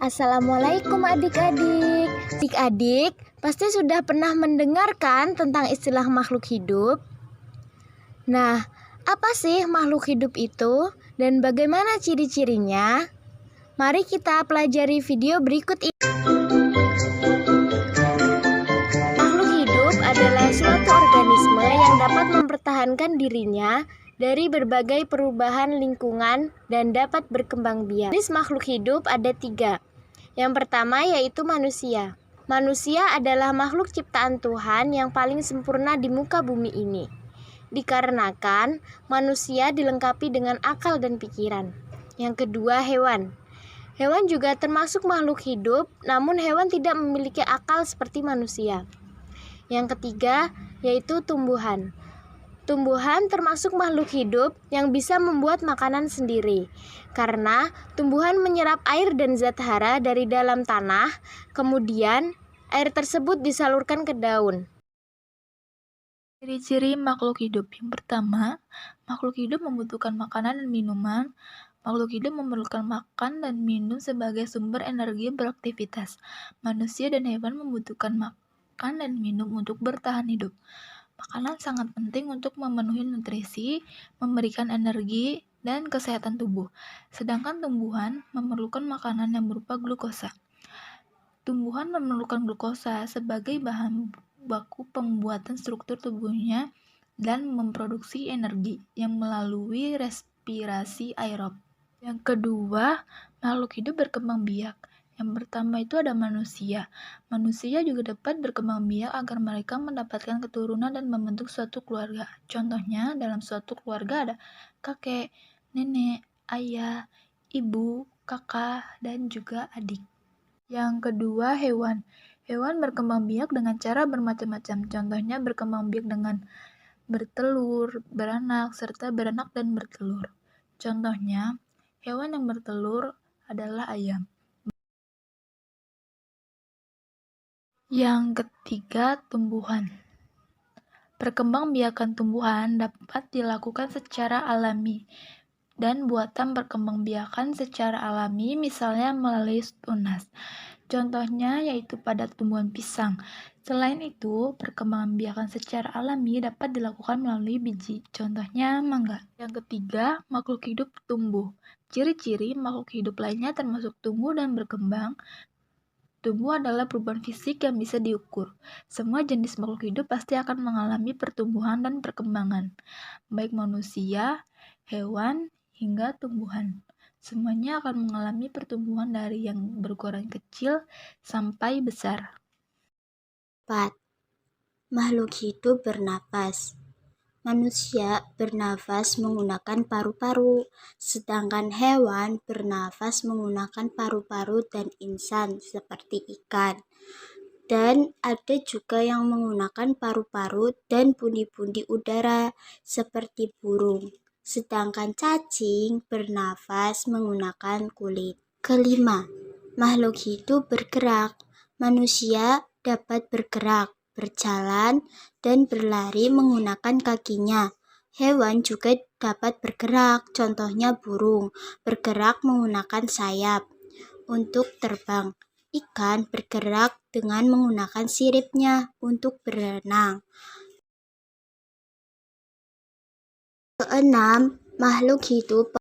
Assalamualaikum adik-adik. Adik-adik pasti sudah pernah mendengarkan tentang istilah makhluk hidup. Nah, apa sih makhluk hidup itu dan bagaimana ciri-cirinya? Mari kita pelajari video berikut ini. Makhluk hidup adalah suatu organisme yang dapat mempertahankan dirinya dari berbagai perubahan lingkungan dan dapat berkembang biak. Jenis makhluk hidup ada 3. Yang pertama yaitu manusia. Manusia adalah makhluk ciptaan Tuhan yang paling sempurna di muka bumi ini. Dikarenakan manusia dilengkapi dengan akal dan pikiran. Yang kedua, hewan. Hewan juga termasuk makhluk hidup, namun hewan tidak memiliki akal seperti manusia. Yang ketiga, yaitu tumbuhan. Tumbuhan termasuk makhluk hidup yang bisa membuat makanan sendiri, karena tumbuhan menyerap air dan zat hara dari dalam tanah, kemudian air tersebut disalurkan ke daun. Ciri-ciri makhluk hidup. Yang pertama, makhluk hidup membutuhkan makanan dan minuman. Makhluk hidup memerlukan makan dan minum sebagai sumber energi beraktivitas. Manusia dan hewan membutuhkan makan dan minum untuk bertahan hidup. Makanan sangat penting untuk memenuhi nutrisi, memberikan energi, dan kesehatan tubuh. Sedangkan tumbuhan memerlukan makanan yang berupa glukosa. Tumbuhan memerlukan glukosa sebagai bahan baku pembuatan struktur tubuhnya dan memproduksi energi yang melalui respirasi aerob. Yang kedua, makhluk hidup berkembang biak. Yang pertama itu ada manusia. Manusia juga dapat berkembang biak agar mereka mendapatkan keturunan dan membentuk suatu keluarga. Contohnya, dalam suatu keluarga ada kakek, nenek, ayah, ibu, kakak, dan juga adik. Yang kedua, hewan. Hewan berkembang biak dengan cara bermacam-macam. Contohnya berkembang biak dengan bertelur, beranak, serta beranak dan bertelur. Contohnya, hewan yang bertelur adalah ayam. Yang ketiga, tumbuhan. Perkembangbiakan tumbuhan dapat dilakukan secara alami dan buatan perkembangbiakan secara alami misalnya melalui tunas. Contohnya yaitu pada tumbuhan pisang. Selain itu, perkembangbiakan secara alami dapat dilakukan melalui biji. Contohnya mangga. Yang ketiga, makhluk hidup tumbuh. Ciri-ciri makhluk hidup lainnya termasuk tumbuh dan berkembang. Tumbuh adalah perubahan fisik yang bisa diukur. Semua jenis makhluk hidup pasti akan mengalami pertumbuhan dan perkembangan, baik manusia, hewan, hingga tumbuhan. Semuanya akan mengalami pertumbuhan dari yang berukuran kecil sampai besar. 4. Makhluk hidup bernapas. Manusia bernafas menggunakan paru-paru, sedangkan hewan bernafas menggunakan paru-paru dan insan seperti ikan. Dan ada juga yang menggunakan paru-paru dan pundi-pundi udara seperti burung. Sedangkan cacing bernafas menggunakan kulit. Kelima, makhluk hidup bergerak. Manusia dapat bergerak, berjalan, dan berlari menggunakan kakinya. Hewan juga dapat bergerak, contohnya burung, bergerak menggunakan sayap untuk terbang. Ikan bergerak dengan menggunakan siripnya untuk berenang. Keenam, makhluk hidup